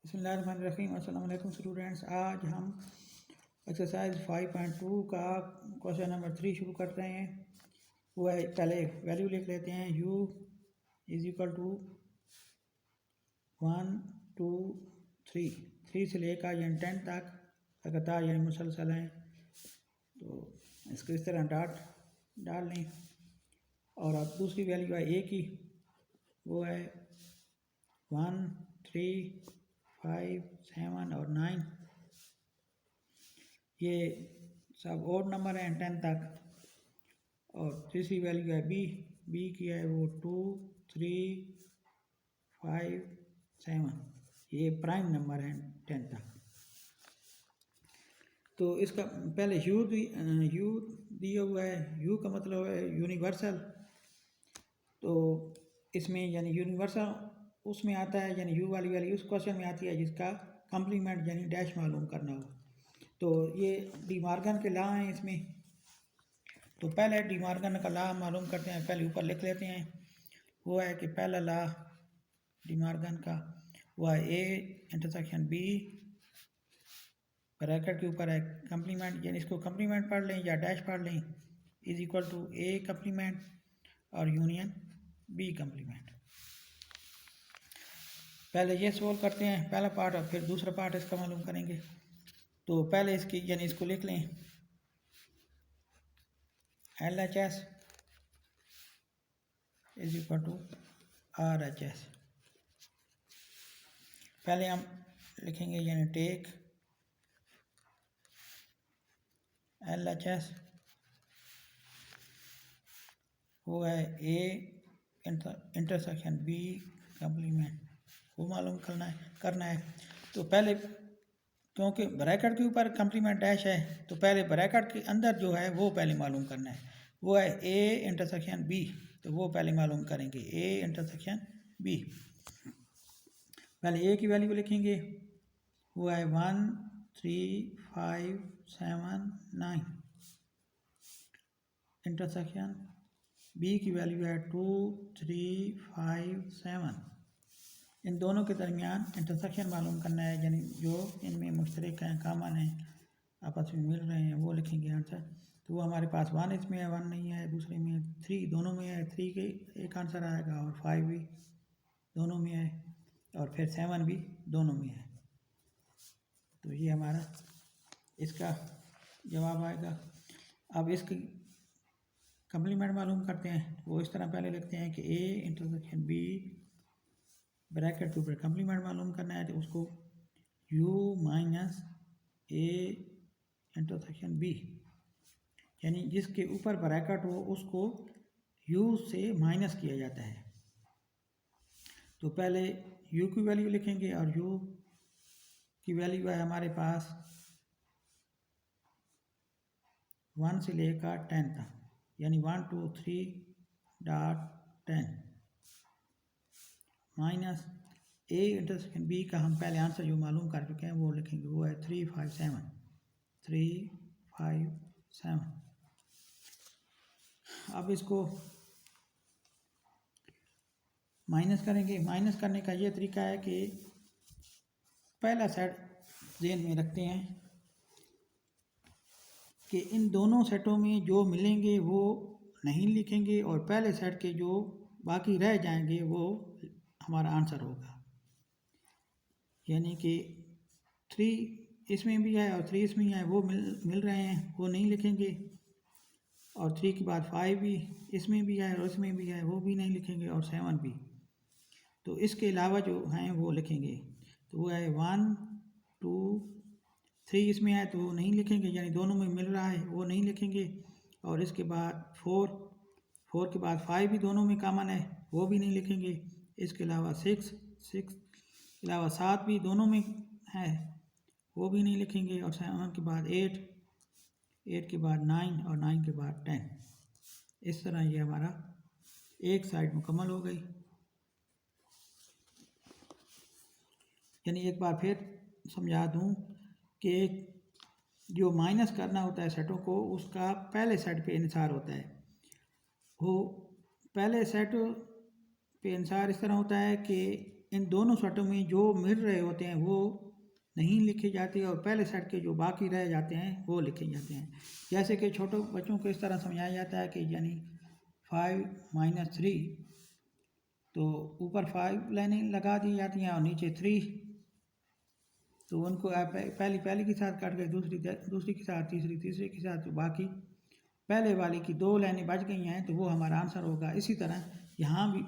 बिस्मिल्लाहिर्रहमानिर्रहीम। अस्सलाम वालेकुम स्टूडेंट्स। आज हम एक्सरसाइज 5.2 का क्वेश्चन नंबर 3 शुरू कर रहे हैं। वो है, पहले वैल्यू लिख लेते हैं। u इज इक्वल टू 1 2 3 से लेकर यानी 10 तक लगातार यानी मुसलसल हैं। तो इसको इस तरह डॉट डाल लें। और अब दूसरी वैल्यू है a की, वो है 1 3 5 7 और 9। ये सब ओड नंबर हैं 10 तक। और तीसरी वैल्यू है बी की है वो 2 3 5 7। ये प्राइम नंबर हैं 10 तक। तो इसका पहले यू दिया हुआ है। यू का मतलब है यूनिवर्सल। तो इसमें यानी यूनिवर्सल उसमें आता है, यानी यू वाली वैल्यू उस क्वेश्चन में आती है जिसका कम्प्लीमेंट यानी डैश मालूम करना हो। तो ये डी मॉर्गन के लॉ हैं इसमें। तो पहले डी मॉर्गन का लॉ मालूम करते हैं, पहले ऊपर लिख लेते हैं। वो है कि पहला लॉ डी मॉर्गन का वो है ए इंटरसेक्शन बी, ब्रैकेट के ऊपर है कम्प्लीमेंट, यानी इसको कम्प्लीमेंट पढ़ लें या डैश पढ़ लें, is equal to A complement और यूनियन बी कम्प्लीमेंट। पहले ये सोल्व करते हैं पहला पार्ट और फिर दूसरा पार्ट इसका मालूम करेंगे। तो पहले इसकी यानी इसको लिख लें LHS is equal to RHS। पहले हम लिखेंगे यानी टेक LHS, वो है A इंटरसेक्शन B कम्प्लीमेंट, वो मालूम करना है। तो पहले क्योंकि ब्रैकेट के ऊपर कम्प्लीमेंट डैश है, तो पहले ब्रैकेट के अंदर जो है वो पहले मालूम करना है। वो है A इंटरसेक्शन B, तो वो पहले मालूम करेंगे A इंटरसेक्शन B। पहले A की वैल्यू लिखेंगे, वो है 1 3 5 7 9। इंटरसेक्शन B की वैल्यू है 2 3 5 7। इन दोनों के दरमियान इंटरसेक्शन मालूम करना है, यानी जो इनमें मुश्तरक हैं, कामन हैं, आपस में मिल रहे हैं, वो लिखेंगे आंसर। तो वो हमारे पास 1 इसमें है, 1 नहीं है, दूसरे में 3 दोनों में है, 3 के एक आंसर आएगा और 5 भी दोनों में है और फिर 7 भी दोनों में है। तो ये हमारा इसका जवाब आएगा। अब इसकी कम्प्लीमेंट मालूम करते हैं। वो इस तरह पहले लिखते हैं कि A इंटरसेक्शन B, ब्रैकेट के ऊपर कम्प्लीमेंट मालूम करना है, तो उसको U minus A intersection B, यानी जिसके ऊपर ब्रैकेट हो उसको U से माइनस किया जाता है। तो पहले U की वैल्यू लिखेंगे और U की वैल्यू है हमारे पास 1 से लेकर 10 तक, यानी 1 2 3 dot 10 minus A intersection B का हम पहले आंसर जो मालूम कर चुके हैं वो लिखेंगे, वो है 3 5 7 3 5 7। अब इसको माइनस करेंगे। माइनस करने का ये तरीका है कि पहला सेट ज़हन में रखते हैं कि इन दोनों सेटों में जो मिलेंगे वो नहीं लिखेंगे और पहले सेट के जो बाकी रह जाएंगे वो हमारा आंसर होगा। यानी कि 3 इसमें भी है और 3 इसमें है, वो मिल रहे हैं, वो नहीं लिखेंगे। और 3 के बाद 5 भी इसमें भी है और इसमें भी है, वो भी नहीं लिखेंगे, और 7 भी। तो इसके अलावा जो हैं वो लिखेंगे। तो वो है 1 2 3 इसमें है तो वो नहीं लिखेंगे, यानी दोनों में मिल रहा है, वो नहीं लिखेंगे। और इसके बाद 4 के बाद 5 भी दोनों में कॉमन है, वो भी नहीं लिखेंगे। इसके अलावा 6 के अलावा 7 भी दोनों में है, वो भी नहीं लिखेंगे। और 7 के बाद 8 के बाद 9 और 9 के बाद 10। इस तरह ये हमारा एक साइड मुकम्मल हो गई। यानी एक बार फिर समझा दूं कि जो माइनस करना होता है सेटों को, उसका पहले सेट पे इंसार होता है। वो पहले सेट पे इंसार इस तरह होता है कि इन दोनों सेटों में जो मिल रहे होते हैं वो नहीं लिखे जाते और पहले सेट के जो बाकी रह जाते हैं वो लिखे जाते हैं। जैसे कि छोटे बच्चों को इस तरह समझाया जाता है कि यानी 5 - 3, तो ऊपर 5 लाइनें लगा दी जाती हैं और नीचे 3, तो उनको आप पहली के साथ काट के दूसरी के साथ, तीसरे के साथ, तो बाकी पहले वाली की 2 लाइनें बच गई हैं तो वो हमारा आंसर होगा। इसी तरह यहाँ भी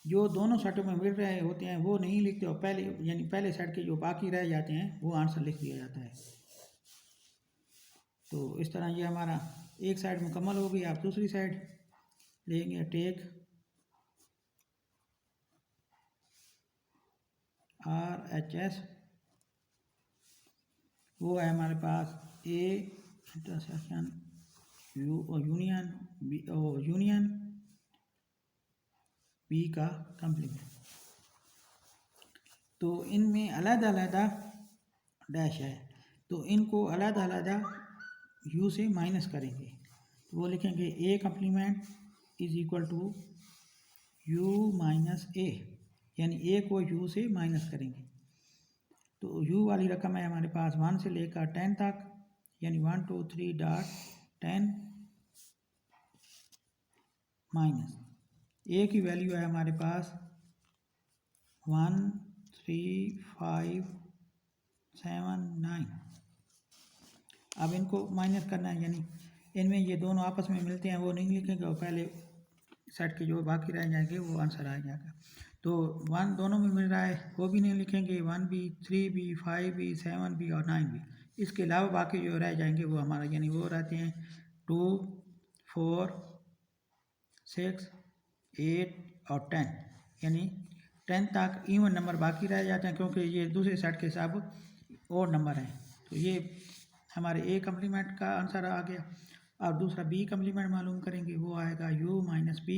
जो दोनों सेटों में मिल रहे होते हैं वो नहीं लिखते और पहले सेट के जो बाकी रह जाते हैं वो आंसर लिख दिया जाता है। तो इस तरह ये हमारा एक साइड मुकम्मल हो गई। आप दूसरी साइड लेंगे। टेक RHS, वो है हमारे पास A इंटरसेक्शन यूनियन B का कम्प्लीमेंट। तो इनमें अलग-अलग डैश है, तो इनको अलग-अलग U से माइनस करेंगे। तो वो लिखेंगे A complement is equal to U minus A, यानी A को U से माइनस करेंगे। तो U वाली रकम है हमारे पास 1 से लेकर 10 तक, यानी 1 2 3 10 माइनस A की वैल्यू है हमारे पास 1 3 5 7 9। अब इनको माइनस करना है, यानी इनमें ये दोनों आपस में मिलते हैं वो नहीं लिखेंगे और पहले सेट के जो बाकी रह जाएंगे वो आंसर आ जाएगा। तो 1 दोनों में मिल रहा है वो भी नहीं लिखेंगे, 1 भी, 3 भी, 5 भी, 7 भी और 9 भी। इसके अलावा बाकी जो रह जाएंगे वो हमारा, यानी वो रहते हैं 2 4 6 8 और 10, यानी 10 तक इवन नंबर बाकी रह जाते हैं क्योंकि ये दूसरे सेट के सब और नंबर हैं। तो ये हमारे A कम्प्लीमेंट का आंसर आ गया। और दूसरा B कम्प्लीमेंट मालूम करेंगे, वो आएगा U माइनस B।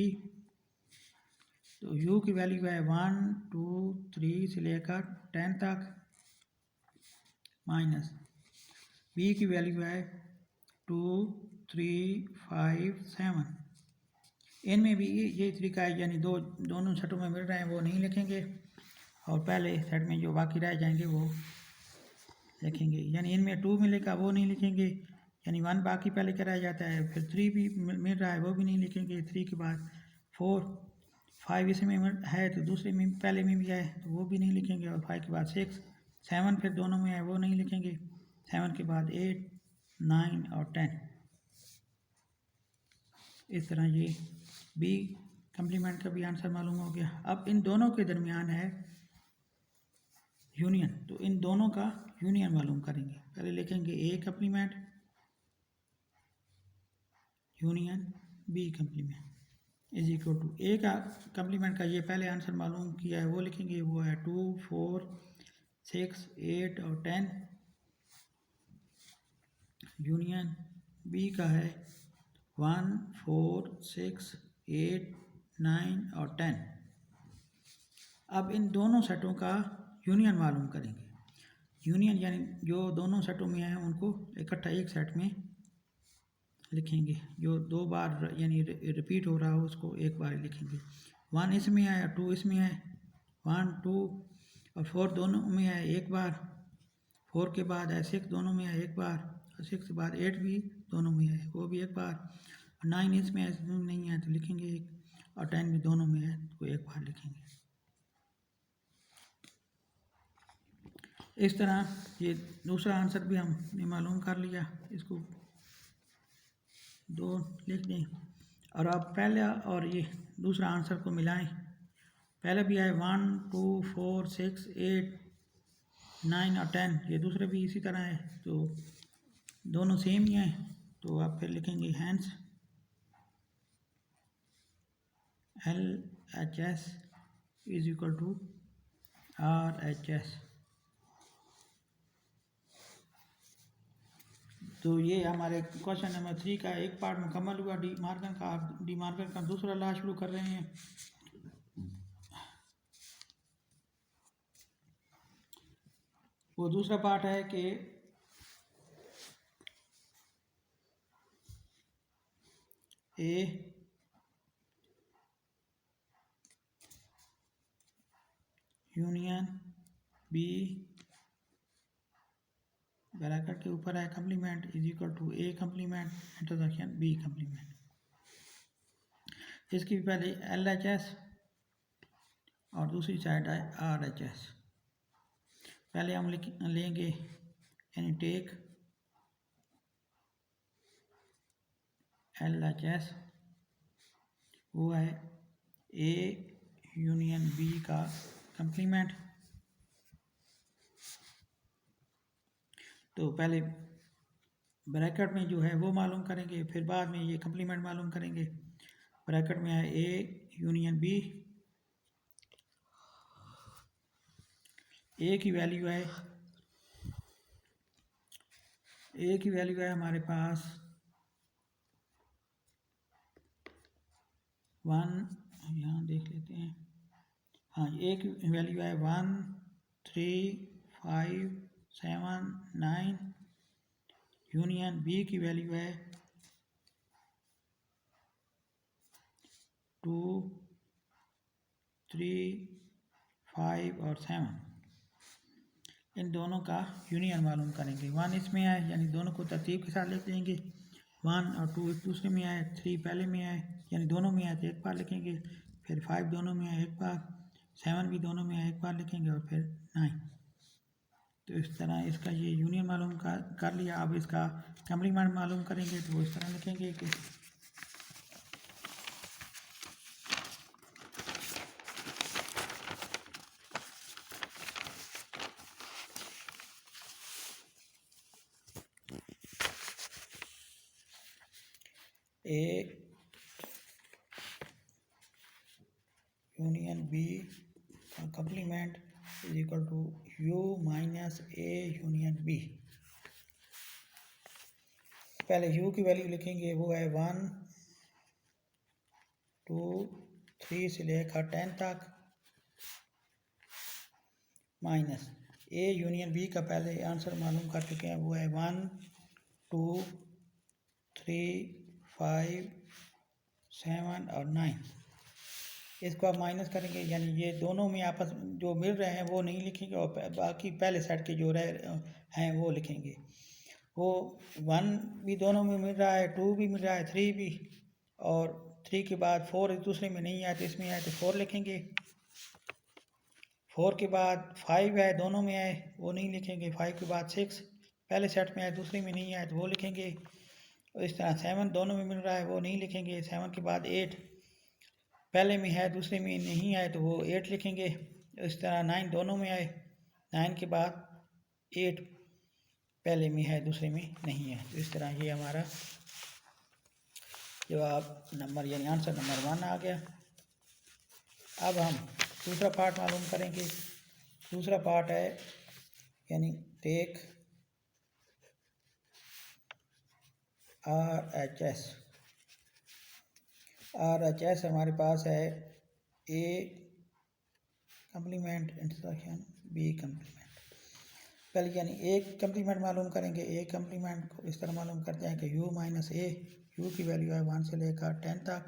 तो U की वैल्यू है 1 2 3 से लेकर 10 तक, माइनस B की वैल्यू है 2 3 5 7। इनमें भी ये तरीका है, यानी दोनों सेटों में मिल रहे हैं वो नहीं लिखेंगे और पहले सेट में जो बाकी रह जाएंगे वो लिखेंगे। यानी इनमें 2 मिलेगा वो नहीं लिखेंगे, यानी 1 बाकी पहले का रह जाता है। फिर 3 भी मिल रहा है वो भी नहीं लिखेंगे। 3 के बाद 4 5 इसमें है तो दूसरे में पहले में भी है तो वो भी नहीं लिखेंगे। और 5 के बाद 6 7 फिर दोनों में है वो नहीं लिखेंगे। 7 के बाद 8 9 और 10। इस तरह ये B कम्प्लीमेंट का भी आंसर मालूम हो गया। अब इन दोनों के दरमियान है यूनियन, तो इन दोनों का यूनियन मालूम करेंगे। पहले लिखेंगे A complement union B complement is equal to A का कम्प्लीमेंट का ये पहले आंसर मालूम किया है वो लिखेंगे, वो है 2 4 6 8 और 10। यूनियन B का है 1 4 6 8 9 और 10। अब इन दोनों सेटों का यूनियन मालूम करेंगे। यूनियन यानी जो दोनों सेटों में हैं उनको इकट्ठा एक सेट में लिखेंगे। जो 2 बार यानी रिपीट हो रहा हो उसको एक बार लिखेंगे। 1 इसमें है, 2 इसमें है, 1 2 और 4 दोनों में है एक बार, 4 के बाद है 6 दोनों में है एक बार, और 6 के बाद 8 भी दोनों में है वो भी एक बार, और 9 इसमें है नहीं है तो लिखेंगे एक, और 10 भी दोनों में है तो एक बार लिखेंगे। इस तरह ये दूसरा आंसर भी हमने मालूम कर लिया, इसको 2 लिख दें। और अब पहला और ये दूसरा आंसर को मिलाएं। पहला भी है 1 2 4 6 8 9 और 10, ये दूसरा भी इसी तरह है तो दोनों सेम ही हैं। तो आप फिर लिखेंगे hence LHS is equal to RHS। तो ये हमारे क्वेश्चन नंबर 3 का एक पार्ट मुकम्मल हुआ। डी मार्गन का दूसरा ला शुरू कर रहे हैं। वो दूसरा पार्ट है कि यूनियन बी ब्रैकेट के ऊपर है complement is equal to A complement intersection B complement. इसकी पहले LHS और दूसरी साइड है RHS। पहले हम लेंगे यानी टेक LHS, वो है ए यूनियन बी का कम्प्लीमेंट। तो पहले ब्रैकेट में जो है वो मालूम करेंगे, फिर बाद में ये कम्प्लीमेंट मालूम करेंगे। ब्रैकेट में है ए यूनियन बी, ए की वैल्यू है हमारे पास 1, यहाँ देख लेते हैं। हाँ, ए की वैल्यू है 1 3 5 7 9। यूनियन बी की वैल्यू है 2 3 5 और 7। इन दोनों का यूनियन मालूम करेंगे। 1 इसमें है यानी दोनों को तरतीब के साथ लिख देंगे। 1 और 2 एक दूसरे में आए, 3 पहले में आए यानी दोनों में आए तो एक बार लिखेंगे, फिर 5 दोनों में आए एक बार, 7 भी दोनों में आए एक बार लिखेंगे और फिर 9। तो इस तरह इसका ये यूनियन मालूम कर लिया। अब इसका कम्प्लीमेंट मालूम करेंगे तो इस तरह लिखेंगे कि ए यूनियन बी का complement is equal to U minus A union B. पहले u की वैल्यू लिखेंगे, वो है 1 2 3 से लेकर 10 तक, माइनस ए यूनियन बी का पहले आंसर मालूम कर चुके हैं, वो है 1 2 3 5 7 और 9। इसको आप माइनस करेंगे यानी ये दोनों में आपस जो मिल रहे हैं वो नहीं लिखेंगे और बाकी पहले सेट के जो रह हैं वो लिखेंगे। वो 1 भी दोनों में मिल रहा है, 2 भी मिल रहा है, 3 भी, और 3 के बाद 4 एक दूसरे में नहीं आए तो इसमें आए तो 4 लिखेंगे। 4 के बाद 5 है, दोनों में आए वो नहीं लिखेंगे। 5 के बाद 6 पहले सेट में आए दूसरे में नहीं आए तो वो लिखेंगे। और इस तरह 7 दोनों में मिल रहा है वो नहीं लिखेंगे। 7 के बाद 8 पहले में है दूसरे में नहीं आए तो वो 8 लिखेंगे। इस तरह 9 दोनों में आए, 9 के बाद 8 पहले में है दूसरे में नहीं है। तो इस तरह ये हमारा जवाब नंबर यानी आंसर नंबर 1 आ गया। अब हम दूसरा पार्ट मालूम करेंगे। दूसरा पार्ट है यानी टेक RHS हमारे पास है A complement intersection B complement. पहले यानी ए कम्प्लीमेंट मालूम करेंगे। ए कम्प्लीमेंट को इस तरह मालूम करते हैं कि u माइनस ए, यू की वैल्यू है 1 से लेकर 10 तक,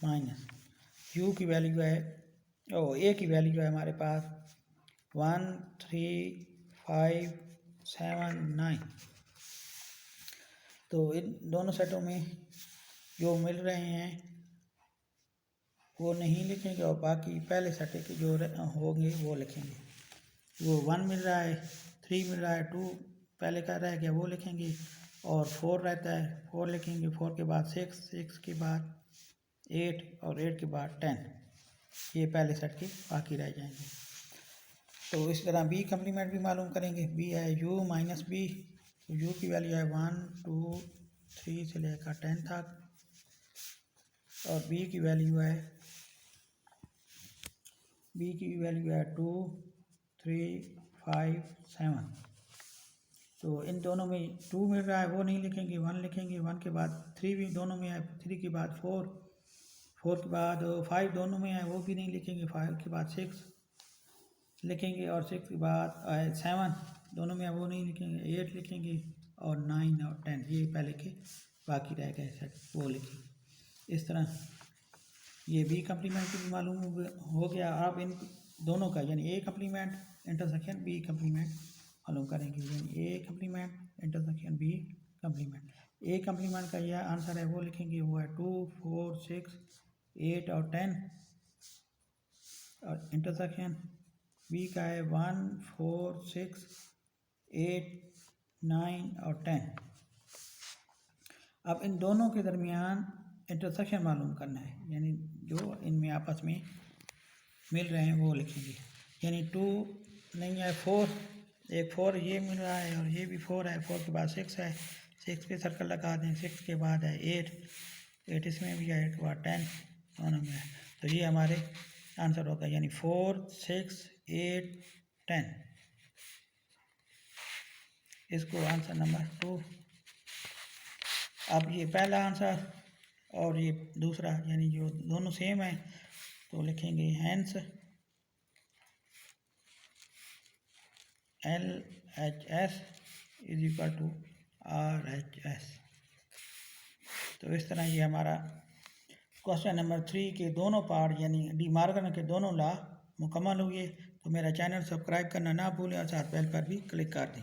माइनस u की वैल्यू है ए की वैल्यू है हमारे पास 1 3 5 7 9। तो इन दोनों सेटों में जो मिल रहे हैं वो नहीं लिखेंगे और बाकी पहले सेट के जो होंगे वो लिखेंगे। वो 1 मिल रहा है, 3 मिल रहा है, 2 पहले का रह गया वो लिखेंगे, और 4 रहता है 4 लिखेंगे। 4 के बाद 6, 6 के बाद 8 और 8 के बाद 10, ये पहले सेट के बाकी रह जाएंगे। तो इस तरह बी कम्प्लीमेंट भी मालूम करेंगे। बी है u माइनस बी, u की वैल्यू है 1 2 3 से लेकर 10 तक, और b की वैल्यू है 2 3 5 7। तो इन दोनों में 2 मिल रहा है वो नहीं लिखेंगे, 1 लिखेंगे। 1 के बाद 3 भी दोनों में है, 3 के बाद 4, 4 के बाद 5 दोनों में है वो भी नहीं लिखेंगे। 5 के बाद 6 लिखेंगे, और 6 के बाद 7 दोनों में है वो नहीं लिखेंगे। 8 लिखेंगे, और 9 और 10 ये पहले के बाकी रह गए सेट वो लिखेंगे। इस तरह ये बी कम्प्लीमेंट भी मालूम हो गया। आप इन दोनों का यानी A complement intersection B complement मालूम करेंगे, यानी A complement intersection B complement. A complement का यह आंसर है वो लिखेंगे, वो है 2, 4, 6, 8 और 10। और इंटरसेक्शन बी का है 1, 4, 6, 8, 9 और 10। अब इन दोनों के दरमियान इंटरसेक्शन मालूम करना है, यानी जो इनमें आपस में मिल रहे हैं वो लिखेंगे। यानी 2 नहीं है 4, एक 4 ये मिल रहा है और ये भी 4 है, 4 के बाद 6 है, 6 पे सर्कल लगा दें, 6 के बाद है 8 इसमें भी है, 8 के बाद 10 दोनों में है। तो ये हमारे आंसर होगा, यानी 4, 6, 8, 10। इसको आंसर नंबर 2। अब ये पहला आंसर और ये दूसरा यानी जो दोनों सेम है तो लिखेंगे hence LHS is equal to RHS। तो इस तरह ये हमारा क्वेश्चन नंबर 3 के दोनों पार्ट यानी डी मॉर्गन के दोनों लॉ मुकम्मल हुए। तो मेरा चैनल सब्सक्राइब करना ना भूलें और साथ बेल पर भी क्लिक कर दें।